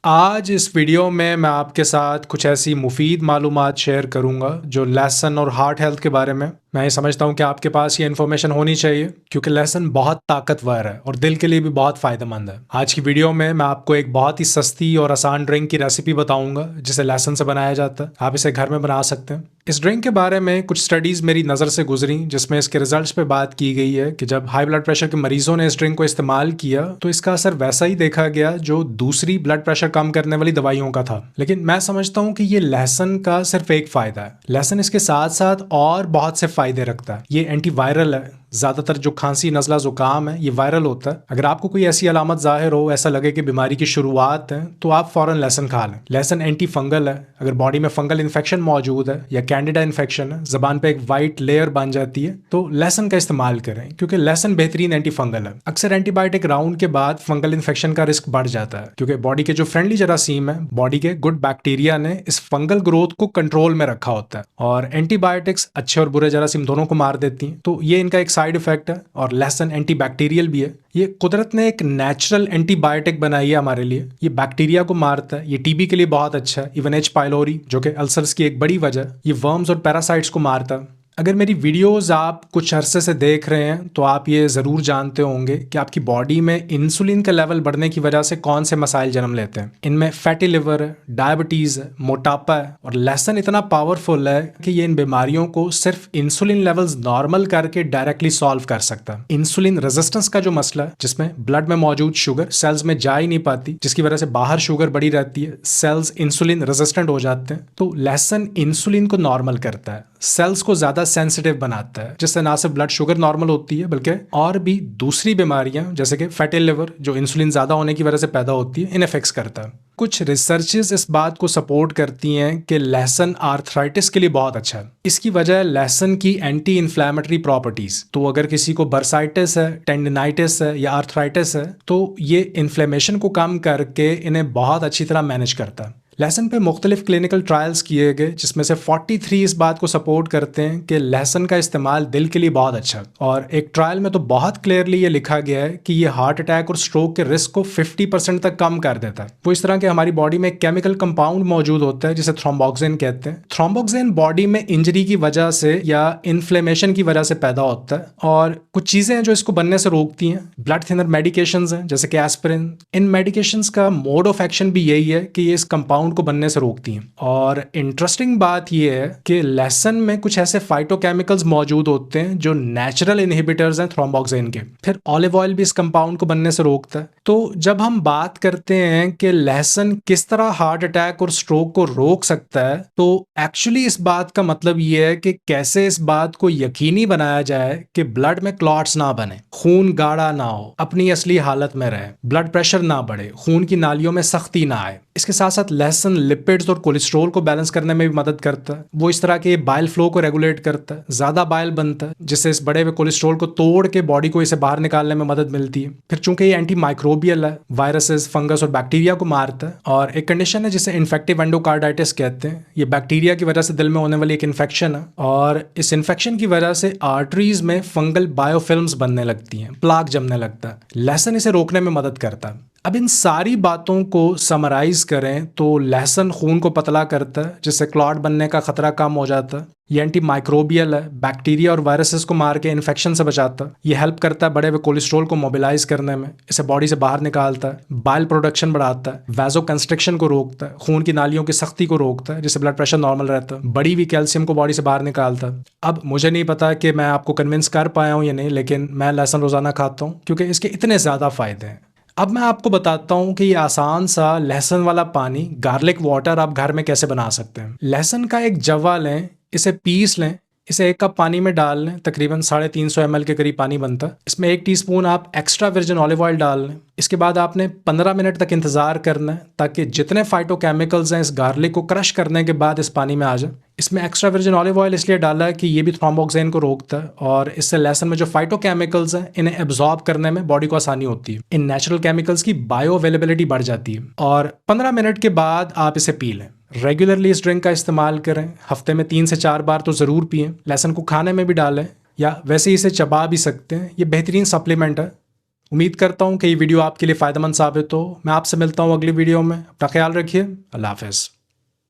आज इस वीडियो में मैं आपके साथ कुछ ऐसी मुफीद मालूमात शेयर करूंगा जो लहसुन और हार्ट हेल्थ के बारे में। मैं ये समझता हूँ कि आपके पास ये इन्फॉर्मेशन होनी चाहिए क्योंकि लहसुन बहुत ताकतवर है और दिल के लिए भी बहुत फ़ायदेमंद है। आज की वीडियो में मैं आपको एक बहुत ही सस्ती और आसान ड्रिंक की रेसिपी बताऊंगा जिसे लहसुन से बनाया जाता है। आप इसे घर में बना सकते हैं। इस ड्रिंक के बारे में कुछ स्टडीज़ मेरी नज़र से गुजरी जिसमें इसके रिजल्ट्स पे बात की गई है कि जब हाई ब्लड प्रेशर के मरीजों ने इस ड्रिंक को इस्तेमाल किया तो इसका असर वैसा ही देखा गया जो दूसरी ब्लड प्रेशर कम करने वाली दवाइयों का था। लेकिन मैं समझता हूँ कि ये लहसुन का सिर्फ एक फ़ायदा है। लहसुन इसके साथ साथ और बहुत से फ़ायदे रखता है। ये एंटीवायरल है। ज़्यादातर जो खांसी नज़ला ज़ुकाम है ये वायरल होता है। अगर आपको कोई ऐसी अलामत ज़ाहिर हो, ऐसा लगे कि बीमारी की शुरुआत है, तो आप फ़ौरन लहसुन खा लें। लहसुन एंटी फंगल है। अगर बॉडी में फंगल इन्फेक्शन मौजूद है या कैंडिडा इन्फेक्शन है, ज़बान पे एक वाइट लेयर बन जाती है, तो लहसुन का इस्तेमाल करें क्योंकि लहसुन बेहतरीन एंटी फंगल है। अक्सर एंटीबायोटिक राउंड के बाद फंगल इन्फेक्शन का रिस्क बढ़ जाता है क्योंकि बॉडी के जो फ्रेंडली जरासीम है, बॉडी के गुड बैक्टीरिया ने इस फंगल ग्रोथ को कंट्रोल में रखा होता है और एंटीबायोटिक्स अच्छे और बुरे जरासीम दोनों को मार देती हैं। तो ये इनका एक साइड इफेक्ट है। और लहसुन एंटीबैक्टीरियल भी है। ये कुदरत ने एक नेचुरल एंटीबायोटिक बनाई है हमारे लिए। ये बैक्टीरिया को मारता है। ये टीबी के लिए बहुत अच्छा है। इवन एच पाइलोरी जो कि अल्सर्स की एक बड़ी वजह, ये वर्म्स और पैरासाइट्स को मारता है। अगर मेरी वीडियोस आप कुछ अरसे से देख रहे हैं तो आप ये ज़रूर जानते होंगे कि आपकी बॉडी में इंसुलिन का लेवल बढ़ने की वजह से कौन से मसाइल जन्म लेते हैं। इनमें फैटी लिवर है, डायबिटीज़ है, मोटापा है। और लहसुन इतना पावरफुल है कि ये इन बीमारियों को सिर्फ इंसुलिन लेवल्स नॉर्मल करके डायरेक्टली सॉल्व कर सकता है। इंसुलिन रेजिस्टेंस का जो मसला है, जिसमें ब्लड में मौजूद शुगर सेल्स में जा ही नहीं पाती, जिसकी वजह से बाहर शुगर बढ़ी रहती है, सेल्स इंसुलिन रेजिस्टेंट हो जाते हैं, तो लहसुन इंसुलिन को नॉर्मल करता है, सेल्स को ज्यादा सेंसिटिव बनाता है, जिससे ना सिर्फ ब्लड शुगर नॉर्मल होती है बल्कि और भी दूसरी बीमारियां जैसे कि फैटी लिवर जो इंसुलिन ज्यादा होने की वजह से पैदा होती है, इन्हें फिक्स करता है। कुछ रिसर्चेस इस बात को सपोर्ट करती हैं कि लहसुन आर्थराइटिस के लिए बहुत अच्छा है। इसकी वजह है लहसुन की एंटी इन्फ्लेमेटरी प्रॉपर्टीज। तो अगर किसी को बर्साइटिस है, टेंडिनाइटिस है या आर्थराइटिस है तो ये इन्फ्लेमेशन को कम करके इन्हें बहुत अच्छी तरह मैनेज करता है। लहसुन पे मुख्तलिफ क्लिनिकल ट्रायल्स किए गए जिसमें से 43 इस बात को सपोर्ट करते हैं कि लहसुन का इस्तेमाल दिल के लिए बहुत अच्छा है। और एक ट्रायल में तो बहुत क्लियरली ये लिखा गया है कि ये हार्ट अटैक और स्ट्रोक के रिस्क को 50% तक कम कर देता है। वो इस तरह के हमारी बॉडी में एक केमिकल कंपाउंड मौजूद होता है जिसे थ्रोम्बोक्सिन कहते हैं। थ्रोम्बोक्सिन बॉडी में इंजरी की वजह से या इन्फ्लेमेशन की वजह से पैदा होता है और कुछ चीजें हैं जो इसको बनने से रोकती हैं। ब्लड थिनर मेडिकेशंस हैं जैसे कि एस्पिरिन। इन मेडिकेशंस का मोड ऑफ एक्शन भी यही है कि ये इस कंपाउंड को बनने से रोकती हैं। और इंटरेस्टिंग बात यह है कि लहसुन में कुछ ऐसे फाइटोकेमिकल्स मौजूद होते हैं जो नेचुरल इनहिबिटर्स हैं थ्रोम्बोक्सिन के। फिर ऑलिव ऑयल भी इस कंपाउंड को बनने से रोकता है। तो जब हम बात करते हैं कि लहसुन किस तरह हार्ट अटैक और स्ट्रोक को रोक सकता है, तो एक्चुअली इस बात का मतलब यह है कि कैसे इस बात को यकीनी बनाया जाए कि ब्लड में क्लॉट्स ना बने, खून गाढ़ा ना हो, अपनी असली हालत में रहे, ब्लड प्रेशर ना बढ़े, खून की नालियों में सख्ती ना आए। इसके साथ साथ लहसुन लिपिड्स और कोलेस्ट्रॉल को बैलेंस करने में भी मदद करता है। वो इस तरह के बाइल फ्लो को रेगुलेट करता है, ज्यादा बाइल बनता है जिससे इस बड़े हुए कोलेस्ट्रॉल को तोड़ के बॉडी को इसे बाहर निकालने में मदद मिलती है। फिर चूंकि ये एंटी माइक्रोबियल है, वायरसेस, फंगस और बैक्टीरिया को मारता है। और एक कंडीशन है जिसे इन्फेक्टिव एंडोकार्डाइटिस कहते हैं। ये बैक्टीरिया की वजह से दिल में होने वाली एक इन्फेक्शन है और इस इन्फेक्शन की वजह से आर्टरीज में फंगल बायोफिल्म्स बनने लगती हैं, प्लाक जमने लगता है। लहसुन इसे रोकने में मदद करता है। अब इन सारी बातों को समराइज करें तो लहसुन खून को पतला करता है जिससे क्लॉट बनने का खतरा कम हो जाता है। ये एंटी माइक्रोबियल है, बैक्टीरिया और वायरसेस को मार के इन्फेक्शन से बचाता है। ये हेल्प करता है बड़े हुए कोलेस्ट्रॉल को मोबिलाइज करने में, इसे बॉडी से बाहर निकालता है, बाइल प्रोडक्शन बढ़ाता है, वैजो कंस्ट्रिक्शन को रोकता है, खून की नालियों की सख्ती को रोकता है जिससे ब्लड प्रेशर नॉर्मल रहता है, बड़ी हुई कैल्शियम को बॉडी से बाहर निकालता है। अब मुझे नहीं पता कि मैं आपको कन्विंस कर पाया हूँ या नहीं, लेकिन मैं लहसुन रोजाना खाता हूँ क्योंकि इसके इतने ज़्यादा फायदे हैं। अब मैं आपको बताता हूँ कि ये आसान सा लहसुन वाला पानी, गार्लिक वाटर, आप घर में कैसे बना सकते हैं। लहसुन का एक जवा लें, इसे पीस लें, इसे 1 कप पानी में डाल लें। तकरीबन 350 ml के करीब पानी बनता है। इसमें 1 टीस्पून आप एक्स्ट्रा वर्जिन ऑलिव ऑयल डाल लें। इसके बाद आपने 15 मिनट तक इंतजार करना है ताकि जितने फाइटोकेमिकल्स हैं इस गार्लिक को क्रश करने के बाद इस पानी में आ जाए। इसमें एक्स्ट्रा वर्जिन ऑलिव ऑयल इसलिए डाला है कि ये भी थ्रोम्बोक्सिन को रोकता है और इससे लहसुन में जो फाइटोकेमिकल्स हैं इन्हें एब्जॉर्ब करने में बॉडी को आसानी होती है। इन नेचुरल केमिकल्स की बायो अवेलेबिलिटी बढ़ जाती है और 15 मिनट के बाद आप इसे पी लें। रेगुलरली इस ड्रिंक का इस्तेमाल करें। हफ्ते में 3 से 4 बार तो ज़रूर पिएं। लहसुन को खाने में भी डालें या वैसे ही इसे चबा भी सकते हैं। ये बेहतरीन सप्लीमेंट है उम्मीद करता हूँ कि ये वीडियो आपके लिए फ़ायदेमंद साबित हो। मैं आपसे मिलता हूँ अगली वीडियो में। अपना ख्याल रखिए। अल्लाह हाफ़िज़।